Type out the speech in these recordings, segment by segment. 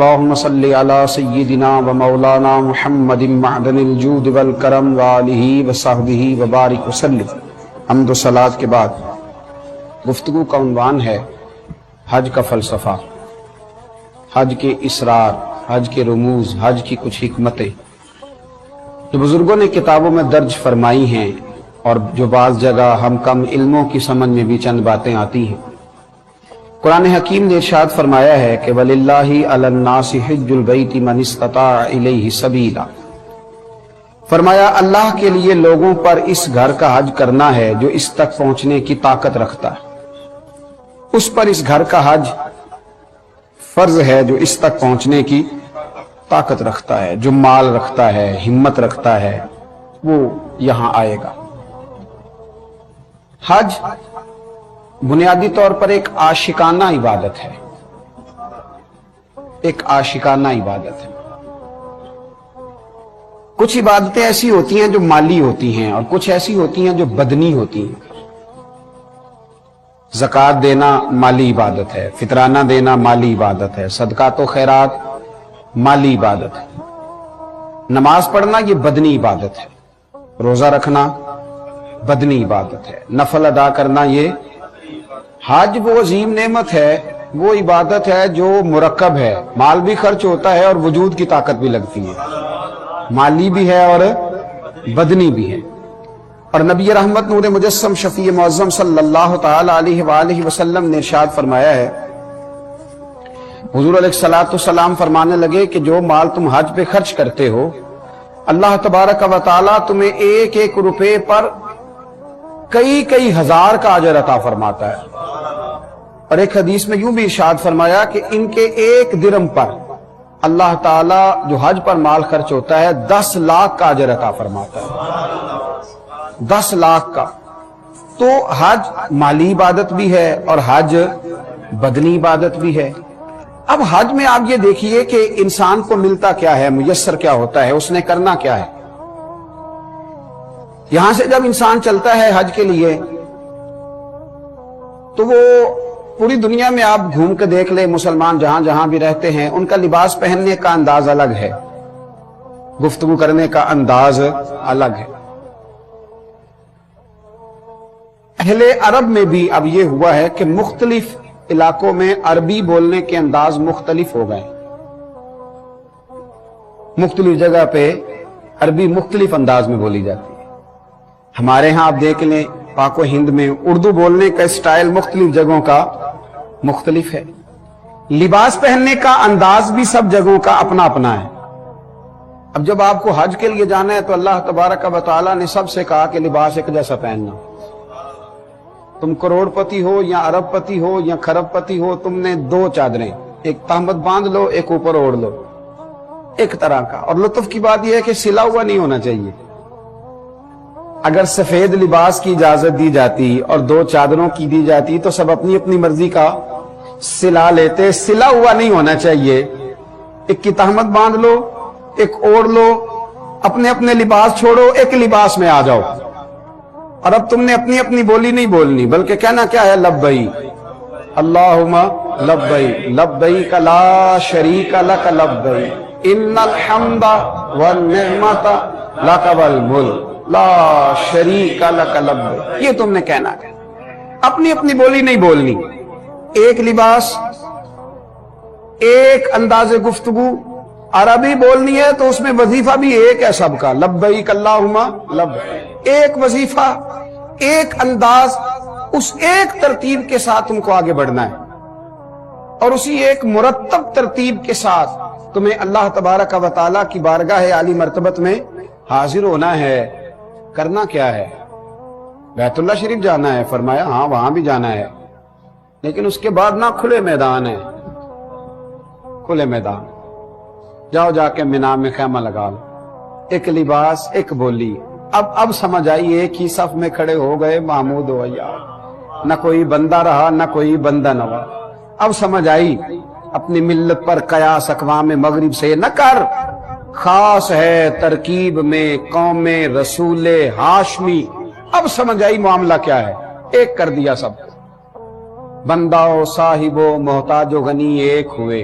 اللهم صل على سيدنا ومولانا محمد معدن الجود والکرم وآلہ وصحبہ وبارک وسلم۔ حمد و صلات کے بعد گفتگو کا عنوان ہے حج کا فلسفہ، حج کے اسرار، حج کے رموز، حج کی کچھ حکمتیں جو بزرگوں نے کتابوں میں درج فرمائی ہیں اور جو بعض جگہ ہم کم علموں کی سمجھ میں بھی چند باتیں آتی ہیں۔ قرآن حکیم نے ارشاد فرمایا ہے کہ وَلِلَّهِ عَلَى النَّاسِ حِجُّ الْبَيْتِ مَنِ اسْتَطَاعَ إِلَيْهِ سَبِيلًا، فرمایا اللہ کے لیے لوگوں پر اس گھر کا حج کرنا ہے جو اس تک پہنچنے کی طاقت رکھتا ہے۔ اس پر اس گھر کا حج فرض ہے جو اس تک پہنچنے کی طاقت رکھتا ہے، جو مال رکھتا ہے، ہمت رکھتا ہے، وہ یہاں آئے گا۔ حج بنیادی طور پر ایک عاشقانہ عبادت ہے، ایک عاشقانہ عبادت ہے۔ کچھ عبادتیں ایسی ہوتی ہیں جو مالی ہوتی ہیں اور کچھ ایسی ہوتی ہیں جو بدنی ہوتی ہیں۔ زکوٰۃ دینا مالی عبادت ہے، فطرانہ دینا مالی عبادت ہے، صدقات و خیرات مالی عبادت ہے، نماز پڑھنا یہ بدنی عبادت ہے، روزہ رکھنا بدنی عبادت ہے، نفل ادا کرنا یہ۔ حج وہ عظیم نعمت ہے، وہ عبادت ہے جو مرکب ہے، مال بھی خرچ ہوتا ہے اور وجود کی طاقت بھی لگتی ہے، مالی بھی ہے اور بدنی بھی ہے۔ اور نبی رحمت نور مجسم شفیع معظم صلی اللہ تعالی علیہ وآلہ وسلم نے ارشاد فرمایا ہے، حضور علیہ الصلوۃ والسلام فرمانے لگے کہ جو مال تم حج پہ خرچ کرتے ہو، اللہ تبارک و تعالی تمہیں ایک ایک روپے پر کئی ہزار کا اجر عطا فرماتا ہے۔ اور ایک حدیث میں یوں بھی ارشاد فرمایا کہ ان کے ایک درم پر اللہ تعالیٰ جو حج پر مال خرچ ہوتا ہے 10 لاکھ کا اجر عطا فرماتا ہے، 10 لاکھ کا۔ تو حج مالی عبادت بھی ہے اور حج بدنی عبادت بھی ہے۔ اب حج میں آپ یہ دیکھیے کہ انسان کو ملتا کیا ہے، میسر کیا ہوتا ہے، اس نے کرنا کیا ہے۔ یہاں سے جب انسان چلتا ہے حج کے لیے تو وہ پوری دنیا میں آپ گھوم کے دیکھ لیں، مسلمان جہاں جہاں بھی رہتے ہیں ان کا لباس پہننے کا انداز الگ ہے، گفتگو کرنے کا انداز الگ ہے۔ اہل عرب میں بھی اب یہ ہوا ہے کہ مختلف علاقوں میں عربی بولنے کے انداز مختلف ہو گئے، مختلف جگہ پہ عربی مختلف انداز میں بولی جاتی ہے۔ ہمارے ہاں آپ دیکھ لیں پاک و ہند میں اردو بولنے کا اسٹائل مختلف جگہوں کا مختلف ہے، لباس پہننے کا انداز بھی سب جگہوں کا اپنا اپنا ہے۔ اب جب آپ کو حج کے لیے جانا ہے تو اللہ تبارک و تعالیٰ نے سب سے کہا کہ لباس ایک جیسا پہننا، تم کروڑ پتی ہو یا ارب پتی ہو یا کھرب پتی ہو، تم نے 2 چادریں، ایک تہمت باندھ لو، ایک اوپر اوڑھ لو، ایک طرح کا۔ اور لطف کی بات یہ ہے کہ سلا ہوا نہیں ہونا چاہیے۔ اگر سفید لباس کی اجازت دی جاتی اور 2 چادروں کی دی جاتی تو سب اپنی اپنی مرضی کا سلا لیتے، سلا ہوا نہیں ہونا چاہیے۔ ایک کی تہمت باندھ لو، ایک اوڑھ لو، اپنے اپنے لباس چھوڑو، ایک لباس میں آ جاؤ۔ اور اب تم نے اپنی اپنی بولی نہیں بولنی بلکہ کہنا کیا ہے، لبیک اللہم لبیک لبیک لا شریک لک لبیک ان الحمد والنعمت لک والملک لا شریک لک لبیک، یہ تم نے کہنا ہے، اپنی اپنی بولی نہیں بولنی، ایک لباس، ایک انداز گفتگو۔ عربی بولنی ہے تو اس میں وظیفہ بھی ایک ہے سب کا، لبیک اللہم لبیک، ایک وظیفہ، ایک انداز، اس ایک ترتیب کے ساتھ تم کو آگے بڑھنا ہے اور اسی ایک مرتب ترتیب کے ساتھ تمہیں اللہ تبارک و تعالیٰ کی بارگاہ عالی مرتبت میں حاضر ہونا ہے۔ کرنا کیا ہے، بیت اللہ شریف جانا ہے، فرمایا ہاں وہاں بھی جانا ہے، لیکن اس کے بعد نہ کھلے میدان ہے، کھلے میدان جاؤ، جا کے مینا میں خیمہ لگا لو، ایک لباس، ایک بولی۔ اب سمجھ آئی ایک ہی صف میں کھڑے ہو گئے محمود و عیار، نہ کوئی بندہ رہا نہ کوئی بندہ نوا۔ اب سمجھ آئی اپنی ملت پر قیاس اقوام مغرب سے نہ کر، خاص ہے ترکیب میں قوم رسول ہاشمی۔ اب سمجھ آئی معاملہ کیا ہے، ایک کر دیا سب، بندہ و صاحب و محتاج و غنی ایک ہوئے،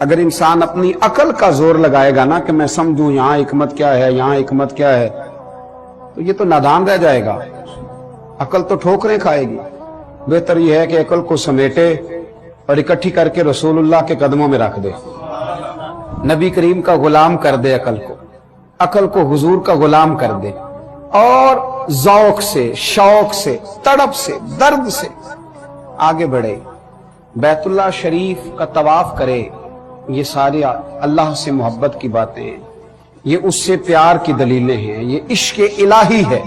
اگر انسان اپنی عقل کا زور لگائے گا نا کہ میں سمجھوں یہاں حکمت کیا ہے، یہاں حکمت کیا ہے، تو یہ تو نادان رہ جائے گا، عقل تو ٹھوکریں کھائے گی۔ بہتر یہ ہے کہ عقل کو سمیٹے اور اکٹھی کر کے رسول اللہ کے قدموں میں رکھ دے، نبی کریم کا غلام کر دے، عقل کو حضور کا غلام کر دے، اور ذوق سے، شوق سے، تڑپ سے، درد سے آگے بڑھے، بیت اللہ شریف کا طواف کرے۔ یہ سارے اللہ سے محبت کی باتیں ہیں، یہ اس سے پیار کی دلیلیں ہیں، یہ عشق الہی ہے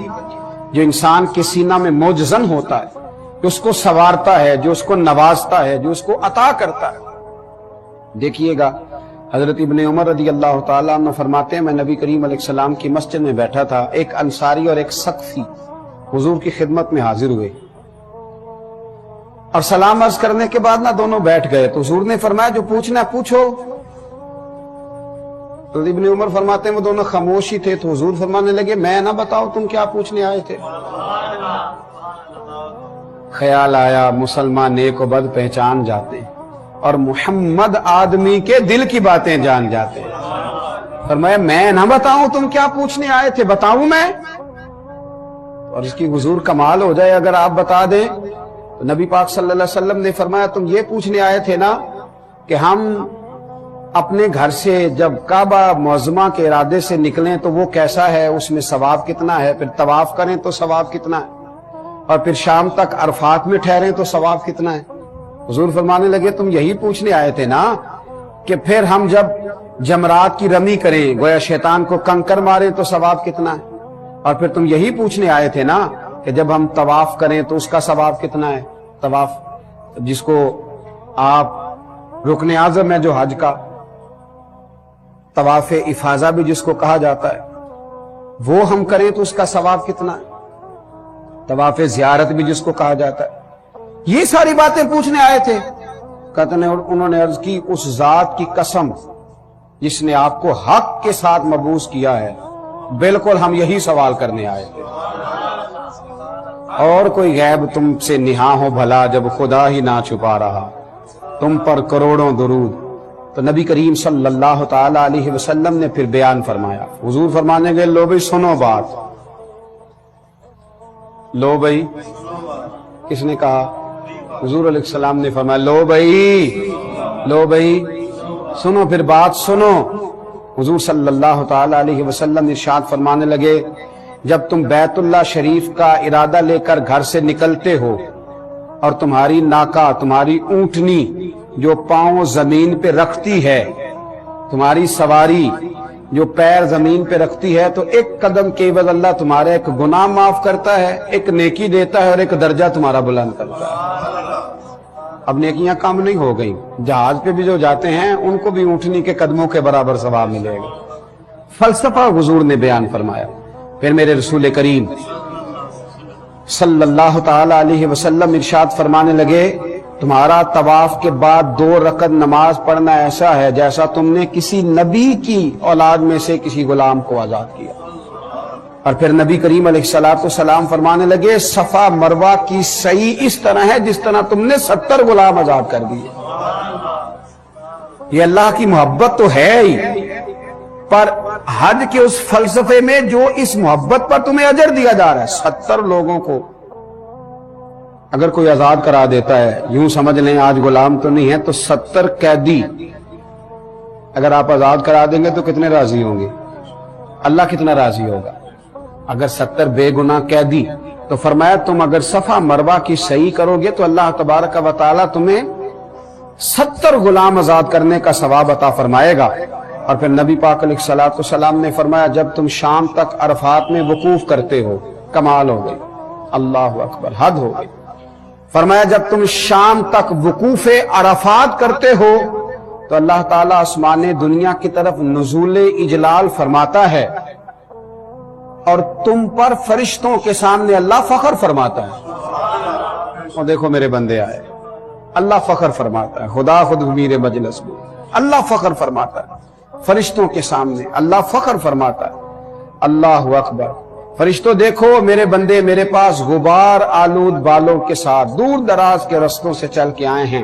جو انسان کے سینہ میں موجزن ہوتا ہے، جو اس کو سنوارتا ہے، جو اس کو نوازتا ہے، جو اس کو عطا کرتا ہے۔ دیکھیے گا حضرت ابن عمر رضی اللہ تعالیٰ عنہ فرماتے ہیں میں نبی کریم علیہ السلام کی مسجد میں بیٹھا تھا، ایک انصاری اور ایک ثقفی حضور کی خدمت میں حاضر ہوئے اور سلام عرض کرنے کے بعد دونوں بیٹھ گئے، تو حضور نے فرمایا جو پوچھنا ہے پوچھو۔ تو ابن عمر فرماتے ہیں وہ دونوں خاموش ہی تھے، تو حضور فرمانے لگے میں نہ بتاؤ تم کیا پوچھنے آئے تھے؟ خیال آیا مسلمان نیک و بد پہچان جاتے ہیں اور محمد آدمی کے دل کی باتیں جان جاتے ہیں۔ فرمایا میں نہ بتاؤں تم کیا پوچھنے آئے تھے، بتاؤں میں؟ اور اس کی حضور کمال ہو جائے اگر آپ بتا دیں۔ تو نبی پاک صلی اللہ علیہ وسلم نے فرمایا تم یہ پوچھنے آئے تھے نا کہ ہم اپنے گھر سے جب کعبہ معظمہ کے ارادے سے نکلیں تو وہ کیسا ہے، اس میں ثواب کتنا ہے، پھر طواف کریں تو ثواب کتنا ہے، اور پھر شام تک عرفات میں ٹھہریں تو ثواب کتنا ہے۔ حضور فرمانے لگے تم یہی پوچھنے آئے تھے نا کہ پھر ہم جب جمرات کی رمی کریں، گویا شیطان کو کنکر ماریں تو ثواب کتنا ہے، اور پھر تم یہی پوچھنے آئے تھے نا کہ جب ہم طواف کریں تو اس کا ثواب کتنا ہے۔ طواف جس کو آپ رکن اعظم ہے جو حج کا، طواف افاضہ بھی جس کو کہا جاتا ہے، وہ ہم کریں تو اس کا ثواب کتنا ہے۔ طواف زیارت بھی جس کو کہا جاتا ہے، یہ ساری باتیں پوچھنے آئے تھے۔ کہتے ہیں انہوں نے عرض کی اس ذات کی قسم جس نے آپ کو حق کے ساتھ مبعوث کیا ہے، بالکل ہم یہی سوال کرنے آئے تھے، اور کوئی غیب تم سے نہا ہو بھلا جب خدا ہی نہ چھپا رہا، تم پر کروڑوں درود۔ تو نبی کریم صلی اللہ تعالی علیہ وسلم نے پھر بیان فرمایا، حضور فرمانے گئے لو بھئی سنو بات، لو بھئی، کس نے کہا؟ حضور علیہ السلام نے فرمایا لو بھئی سنو، پھر بات سنو۔ حضور صلی اللہ تعالی علیہ وسلم ارشاد فرمانے لگے جب تم بیت اللہ شریف کا ارادہ لے کر گھر سے نکلتے ہو اور تمہاری ناکا، تمہاری اونٹنی جو پاؤں زمین پہ رکھتی ہے، تمہاری سواری جو پیر زمین پہ رکھتی ہے، تو ایک قدم کے عوض اللہ تمہارے ایک گناہ معاف کرتا ہے، ایک نیکی دیتا ہے، اور ایک درجہ تمہارا بلند کرتا ہے۔ اب نیکیاں کم نہیں ہو گئی، جہاز پہ بھی جو جاتے ہیں ان کو بھی اونٹنی کے قدموں کے برابر ثواب ملے گا۔ فلسفہ حضور نے بیان فرمایا۔ پھر میرے رسول کریم صلی اللہ تعالی علیہ وسلم ارشاد فرمانے لگے تمہارا طواف کے بعد 2 رکعت نماز پڑھنا ایسا ہے جیسا تم نے کسی نبی کی اولاد میں سے کسی غلام کو آزاد کیا۔ اور پھر نبی کریم علیہ السلام فرمانے لگے صفا مروہ کی سعی اس طرح ہے جس طرح تم نے 70 غلام آزاد کر دیے۔ یہ اللہ کی محبت تو ہے ہی، پر حج کے اس فلسفے میں جو اس محبت پر تمہیں اجر دیا جا رہا ہے، 70 لوگوں کو اگر کوئی آزاد کرا دیتا ہے، یوں سمجھ لیں آج غلام تو نہیں ہے تو 70 قیدی اگر آپ آزاد کرا دیں گے تو کتنے راضی ہوں گے؟ اللہ کتنا راضی ہوگا؟ اگر 70 بے گناہ قیدی، تو فرمایا تم اگر صفا مروہ کی سعی کرو گے تو اللہ تبارک و تعالی تمہیں 70 غلام آزاد کرنے کا ثواب عطا فرمائے گا۔ اور پھر نبی پاک علیہ السلام نے فرمایا جب تم شام تک عرفات میں وقوف کرتے ہو، کمال ہو گئی، اللہ اکبر، حد ہو گئی۔ فرمایا جب تم شام تک وقوف عرفات کرتے ہو تو اللہ تعالیٰ آسمان دنیا کی طرف نزول اجلال فرماتا ہے اور تم پر فرشتوں کے سامنے اللہ فخر فرماتا ہے۔ اور دیکھو میرے بندے آئے، اللہ فخر فرماتا ہے، خدا خود امیر مجلس میں اللہ فخر فرماتا ہے، فرشتوں کے سامنے اللہ فخر فرماتا ہے۔ اللہ اکبر، فرشتوں دیکھو میرے بندے میرے پاس غبار آلود بالوں کے ساتھ دور دراز کے رستوں سے چل کے آئے ہیں،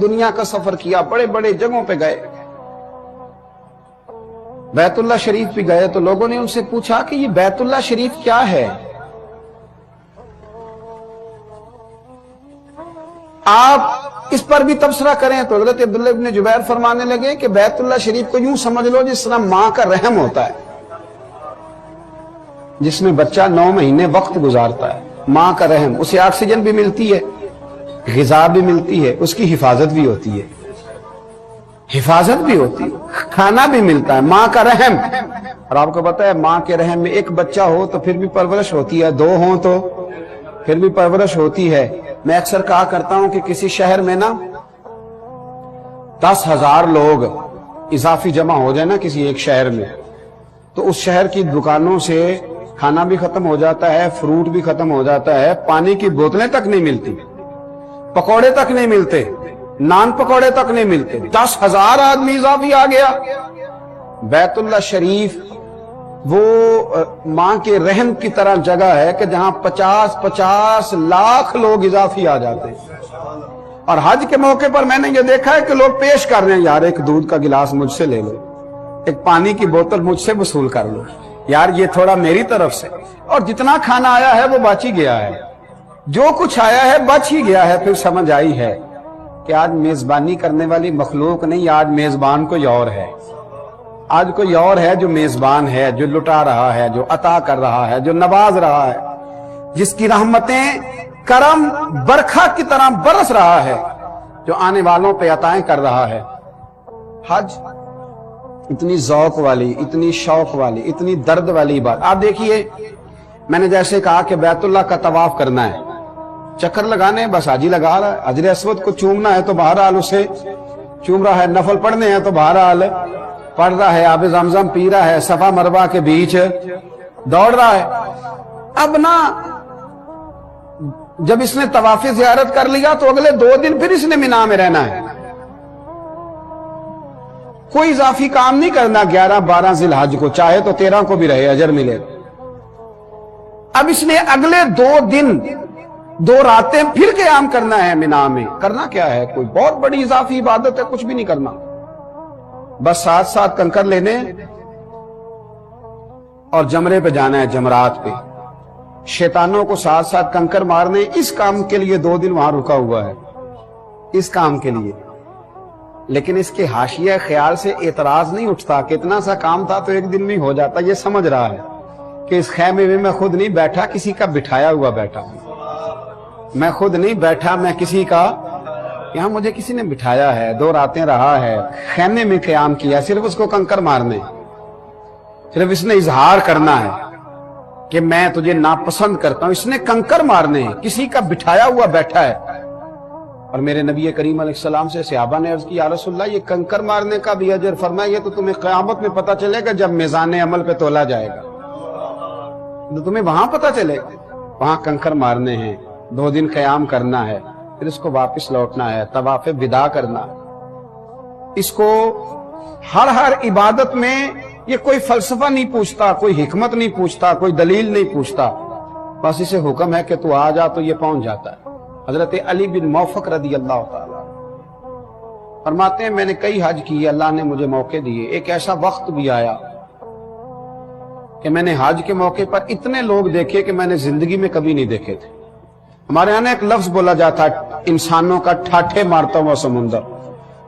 دنیا کا سفر کیا، بڑے بڑے جگہوں پہ گئے، بیت اللہ شریف بھی گئے، تو لوگوں نے ان سے پوچھا کہ یہ بیت اللہ شریف کیا ہے؟ آپ اس پر بھی تبصرہ کریں۔ تو حضرت عبداللہ ابن جبیر فرمانے لگے کہ بیت اللہ شریف کو یوں سمجھ لو جس طرح ماں کا رحم ہوتا ہے، جس میں بچہ 9 مہینے وقت گزارتا ہے، ماں کا رحم، اسے آکسیجن بھی ملتی ہے، غذا بھی ملتی ہے، اس کی حفاظت بھی ہوتی ہے، کھانا بھی ملتا ہے، ماں کا رحم۔ اور آپ کو پتا ہے ماں کے رحم میں ایک بچہ ہو تو پھر بھی پرورش ہوتی ہے، 2 ہوں تو پھر بھی پرورش ہوتی ہے۔ میں اکثر کہا کرتا ہوں کہ کسی شہر میں نا 10,000 لوگ اضافی جمع ہو جائے نا کسی ایک شہر میں، تو اس شہر کی دکانوں سے کھانا بھی ختم ہو جاتا ہے، فروٹ بھی ختم ہو جاتا ہے، پانی کی بوتلیں تک نہیں ملتی، پکوڑے تک نہیں ملتے، نان پکوڑے تک نہیں ملتے، 10,000 آدمی اضافی آ گیا۔ بیت اللہ شریف وہ ماں کے رحم کی طرح جگہ ہے کہ جہاں 50 لاکھ لوگ اضافی آ جاتے ہیں۔ اور حج کے موقع پر میں نے یہ دیکھا ہے کہ لوگ پیش کر رہے ہیں، یار ایک دودھ کا گلاس مجھ سے لے لو، ایک پانی کی بوتل مجھ سے وصول کر لو، یار یہ تھوڑا میری طرف سے۔ اور جتنا کھانا آیا ہے وہ بچ ہی گیا ہے، جو کچھ آیا ہے بچ ہی گیا ہے۔ پھر سمجھ آئی ہے کہ آج میزبانی کرنے والی مخلوق نہیں، آج میزبان کوئی اور ہے، آج کوئی اور ہے جو میزبان ہے، جو لٹا رہا ہے، جو عطا کر رہا ہے، جو نواز رہا ہے، جس کی رحمتیں کرم برکھا کی طرح برس رہا ہے، جو آنے والوں پہ عطائیں کر رہا ہے۔ حج اتنی ذوق والی، اتنی شوق والی، اتنی درد والی بات۔ آپ دیکھیے، میں نے جیسے کہا کہ بیت اللہ کا طواف کرنا ہے، چکر لگانے بس حاجی لگا رہا ہے، حجر اسود کو چومنا ہے تو بہرحال اسے چوم رہا ہے، نفل پڑھنے ہیں تو بہرحال پڑھ رہا ہے، آب زمزم پی رہا ہے، صفا مروہ کے بیچ دوڑ رہا ہے۔ اب نا جب اس نے طواف زیارت کر لیا تو اگلے 2 دن پھر اس نے مینا میں رہنا ہے، کوئی اضافی کام نہیں کرنا 11 12 ذی الحج کو، چاہے تو 13 کو بھی رہے، اجر ملے۔ اب اس نے اگلے 2 دن 2 راتیں پھر قیام کرنا ہے مینا میں۔ کرنا کیا ہے؟ کوئی بہت بڑی اضافی عبادت ہے؟ کچھ بھی نہیں کرنا، بس ساتھ کنکر لینے اور جمرے پہ جانا ہے، جمرات پہ شیطانوں کو ساتھ کنکر مارنے۔ اس کام کے لیے 2 دن وہاں رکا ہوا ہے، اس کام کے لیے۔ لیکن اس کے حاشیہ خیال سے اعتراض نہیں اٹھتا کہ اتنا سا کام تھا تو 1 دن میں ہو جاتا۔ یہ سمجھ رہا ہے کہ اس خیمے میں خود نہیں بیٹھا، کسی کا بٹھایا ہوا بیٹھا ہوں، میں خود نہیں بیٹھا، میں کسی کا، یہاں مجھے کسی نے بٹھایا ہے، 2 راتیں رہا ہے، خیمے میں قیام کیا، صرف اس کو کنکر مارنے، صرف اس نے اظہار کرنا ہے کہ میں تجھے ناپسند کرتا ہوں، اس نے کنکر مارنے ہیں، کسی کا بٹھایا ہوا بیٹھا ہے۔ اور میرے نبی کریم علیہ السلام سے صحابہ نے عرض کی، یا رسول اللہ یہ کنکر مارنے کا بھی اجر؟ فرمایا یہ تو تمہیں قیامت میں پتہ چلے گا جب میزان عمل پہ تولا جائے گا، تو تمہیں وہاں پتہ چلے گا۔ وہاں کنکر مارنے ہیں، 2 دن قیام کرنا ہے، پھر اس کو واپس لوٹنا ہے، طواف وداع کرنا ہے۔ اس کو ہر عبادت میں یہ کوئی فلسفہ نہیں پوچھتا، کوئی حکمت نہیں پوچھتا، کوئی دلیل نہیں پوچھتا، بس اسے حکم ہے کہ تو آ جا، تو یہ پہنچ جاتا ہے۔ حضرت علی بن موفق رضی اللہ تعالیٰ فرماتے ہیں میں نے کئی حج کیے، اللہ نے مجھے موقع دیے، ایک ایسا وقت بھی آیا کہ میں نے حج کے موقع پر اتنے لوگ دیکھے کہ میں نے زندگی میں کبھی نہیں دیکھے تھے۔ ہمارے یہاں ایک لفظ بولا جاتا ہے انسانوں کا ٹھاٹھے مارتا ہوا سمندر۔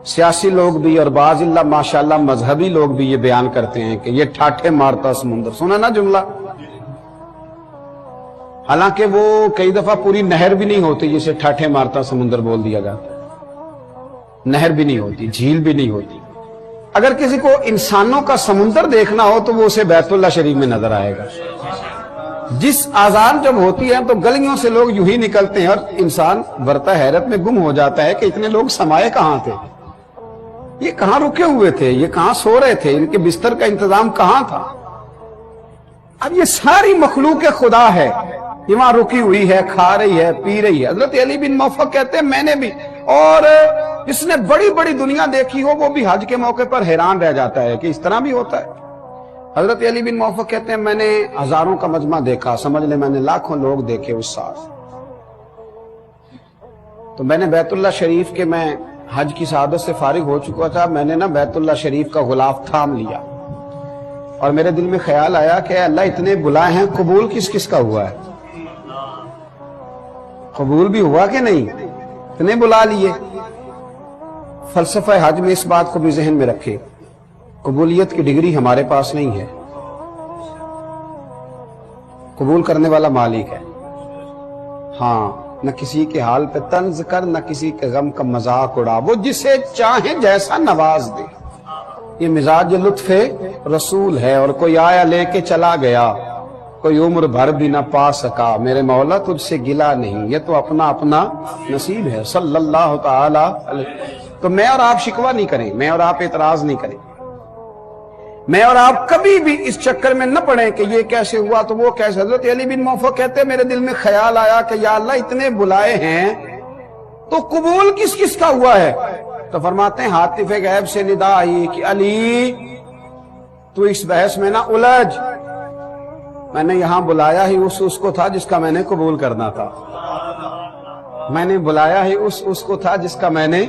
سیاسی لوگ بھی اور بعض اللہ ماشاءاللہ مذہبی لوگ بھی یہ بیان کرتے ہیں کہ یہ ٹھاٹھے مارتا سمندر، سنا نا جملہ؟ حالانکہ وہ کئی دفعہ پوری نہر بھی نہیں ہوتی جسے ٹھاٹھے مارتا سمندر بول دیا جاتا ہے، نہر بھی نہیں ہوتی، جھیل بھی نہیں ہوتی۔ اگر کسی کو انسانوں کا سمندر دیکھنا ہو تو وہ اسے بیت اللہ شریف میں نظر آئے گا۔ جس آذان جب ہوتی ہے تو گلیوں سے لوگ یوں ہی نکلتے ہیں اور انسان برتا حیرت میں گم ہو جاتا ہے کہ اتنے لوگ سمائے کہاں تھے، یہ کہاں رکے ہوئے تھے، یہ کہاں سو رہے تھے، ان کے بستر کا انتظام کہاں تھا؟ اب یہ ساری مخلوق خدا ہے، یہ وہاں رکی ہوئی ہے، کھا رہی ہے، پی رہی ہے۔ حضرت علی بن موفق کہتے ہیں میں نے بھی، اور جس نے بڑی بڑی دنیا دیکھی ہو وہ بھی حج کے موقع پر حیران رہ جاتا ہے کہ اس طرح بھی ہوتا ہے۔ حضرت علی بن موفق کہتے ہیں میں نے ہزاروں کا مجمع دیکھا، سمجھ لیں میں نے لاکھوں لوگ دیکھے اس سال، تو میں نے بیت اللہ شریف کے میں حج کی سعادت سے فارغ ہو چکا تھا، میں نے نا بیت اللہ شریف کا غلاف تھام لیا اور میرے دل میں خیال آیا کہ اللہ اتنے بلائے ہیں، قبول کس کس کا ہوا ہے؟ قبول بھی ہوا کہ نہیں؟ اتنے بلا لیے۔ فلسفہ حج میں اس بات کو بھی ذہن میں رکھے، قبولیت کی ڈگری ہمارے پاس نہیں ہے، قبول کرنے والا مالک ہے۔ ہاں، نہ کسی کے حال پہ طنز کر، نہ کسی کے غم کا مذاق اڑا، وہ جسے چاہے جیسا نواز دے۔ یہ مزاج لطف رسول ہے، اور کوئی آیا لے کے چلا گیا، کوئی عمر بھر بھی نہ پا سکا، میرے مولا تجھ سے گلا نہیں، یہ تو اپنا اپنا نصیب ہے۔ صلی اللہ تعالی علیہ۔ تو میں اور آپ شکوہ نہیں کریں، میں اور آپ اعتراض نہیں کریں، میں اور آپ کبھی بھی اس چکر میں نہ پڑیں کہ یہ کیسے ہوا تو وہ کیسے۔ حضرت علی بن موفق کہتے ہیں میرے دل میں خیال آیا کہ یا اللہ اتنے بلائے ہیں تو قبول کس کس کا ہوا ہے؟ تو فرماتے ہیں ہاتف غیب سے ندا آئی کہ علی تو اس بحث میں نہ الجھ، میں نے یہاں بلایا ہی اس کو تھا جس کا میں نے قبول کرنا تھا، میں نے بلایا ہی اس کو تھا جس کا میں نے۔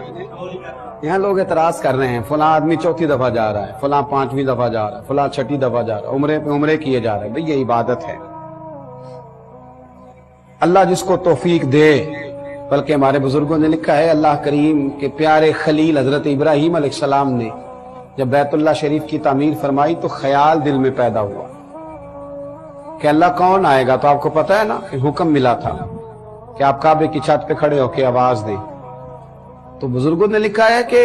یہاں لوگ اعتراض کر رہے ہیں، فلاں آدمی چوتھی دفعہ جا رہا ہے، فلاں پانچویں دفعہ جا رہا ہے، فلاں چھٹی دفعہ جا رہا ہے، عمرے پہ عمرے کیے جا رہے ہیں۔ بھئی یہ عبادت ہے، اللہ جس کو توفیق دے۔ بلکہ ہمارے بزرگوں نے لکھا ہے اللہ کریم کے پیارے خلیل حضرت ابراہیم علیہ السلام نے جب بیت اللہ شریف کی تعمیر فرمائی تو خیال دل میں پیدا ہوا کہ اللہ کون آئے گا، تو آپ کو پتہ ہے نا کہ حکم ملا تھا کہ آپ کعبے کی چھت پہ کھڑے ہو کے آواز دیں۔ تو بزرگوں نے لکھا ہے کہ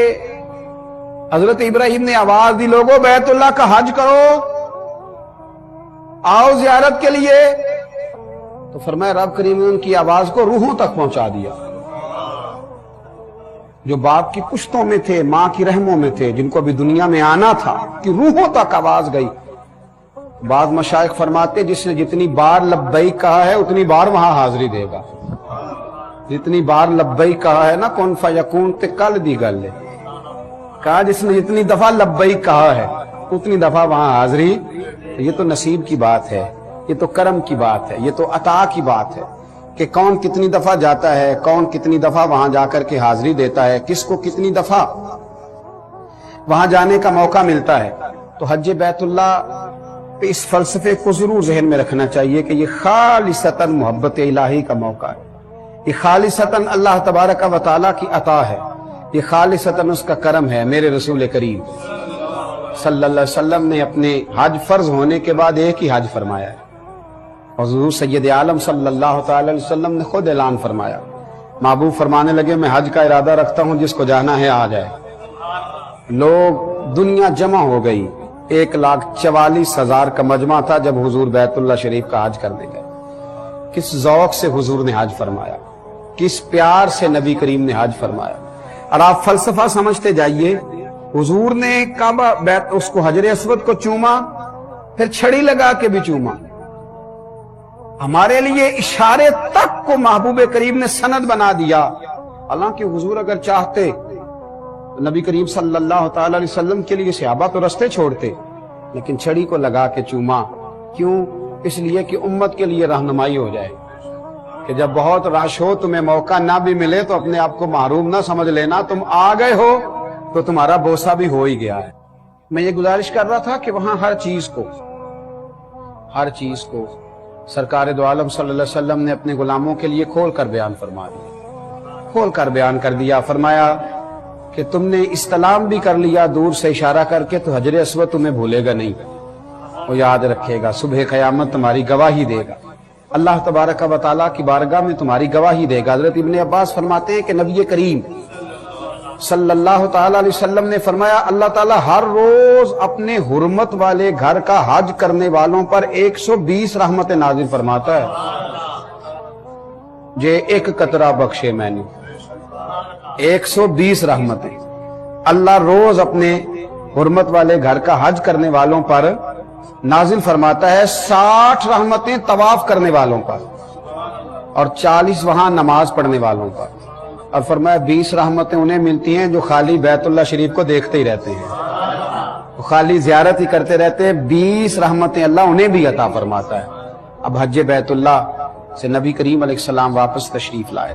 حضرت ابراہیم نے آواز دی لوگوں بیت اللہ کا حج کرو، آؤ زیارت کے لیے، تو فرمایا رب کریم نے ان کی آواز کو روحوں تک پہنچا دیا۔ جو باپ کی پشتوں میں تھے، ماں کی رحموں میں تھے، جن کو بھی دنیا میں آنا تھا، کہ روحوں تک آواز گئی۔ بعض مشائخ فرماتے جس نے جتنی بار لبیک کہا ہے اتنی بار وہاں حاضری دے گا، جتنی بار لبیک کہا ہے نا کن فیکون تے کل دی گل ہے، کہا جس نے جتنی دفعہ لبیک کہا ہے اتنی دفعہ وہاں حاضری۔ یہ تو نصیب کی بات ہے، یہ تو کرم کی بات ہے، یہ تو عطا کی بات ہے کہ کون کتنی دفعہ جاتا ہے، کون کتنی دفعہ وہاں جا کر کے حاضری دیتا ہے، کس کو کتنی دفعہ وہاں جانے کا موقع ملتا ہے۔ تو حج بیت اللہ پہ اس فلسفے کو ضرور ذہن میں رکھنا چاہیے کہ یہ خالصتاً محبت الہی کا موقع ہے، یہ خالصتاً اللہ تبارک و تعالیٰ کی عطا ہے، یہ خالصتاً اس کا کرم ہے۔ میرے رسول کریم صلی اللہ علیہ وسلم نے اپنے حج فرض ہونے کے بعد ایک ہی حج فرمایا ہے، حضور سید عالم صلی اللہ تعالی علیہ وسلم نے خود اعلان فرمایا، محبوب فرمانے لگے میں حج کا ارادہ رکھتا ہوں، جس کو جانا ہے آ جائے۔ لوگ دنیا جمع ہو گئی، 1,44,000 کا مجمع تھا جب حضور بیت اللہ شریف کا حج کرنے گئے۔ کس ذوق سے حضور نے حج فرمایا، کس پیار سے نبی کریم نے حج فرمایا۔ اور آپ فلسفہ سمجھتے جائیے، حضور نے کعبہ بیت اس کو حجر اسود کو چوما، پھر چھڑی لگا کے بھی چوما۔ ہمارے لیے اشارے تک کو محبوب کریم نے سند بنا دیا۔ حالانکہ حضور اگر چاہتے نبی کریم صلی اللہ تعالی علیہ وسلم کے لیے صحابہ تو رستے چھوڑتے، لیکن چھڑی کو لگا کے چوما۔ کیوں؟ اس لیے کہ امت کے لیے رہنمائی ہو جائے کہ جب بہت رش ہو، تمہیں موقع نہ بھی ملے تو اپنے آپ کو محروم نہ سمجھ لینا، تم آ گئے ہو تو تمہارا بوسہ بھی ہو ہی گیا ہے۔ میں یہ گزارش کر رہا تھا کہ وہاں ہر چیز کو سرکار دو عالم صلی اللہ علیہ وسلم نے اپنے غلاموں کے لیے کھول کر بیان فرما دیا، کھول کر بیان کر دیا۔ فرمایا کہ تم نے استلام بھی کر لیا دور سے اشارہ کر کے، تو حجر اسود تمہیں بھولے گا نہیں، وہ یاد رکھے گا، صبح قیامت تمہاری گواہی دے گا، اللہ تبارک و تعالیٰ کی بارگاہ میں تمہاری گواہی دے گا۔ حضرت ابن عباس فرماتے ہیں کہ نبی کریم صلی اللہ تعالیٰ علیہ وسلم نے فرمایا اللہ تعالیٰ ہر روز اپنے حرمت والے گھر کا حج کرنے والوں پر 120 رحمتیں نازل فرماتا ہے۔ جے ایک قطرہ بخشے میں نے 120 رحمتیں اللہ روز اپنے حرمت والے گھر کا حج کرنے والوں پر نازل فرماتا ہے، 60 رحمتیں طواف کرنے والوں پر اور 40 وہاں نماز پڑھنے والوں پر، اور فرمایا 20 رحمتیں انہیں ملتی ہیں جو خالی بیت اللہ شریف کو دیکھتے ہی رہتے ہیں، وہ خالی زیارت ہی کرتے رہتے ہیں، 20 رحمتیں اللہ انہیں بھی عطا فرماتا ہے۔ اب حج بیت اللہ سے نبی کریم علیہ السلام واپس تشریف لائے،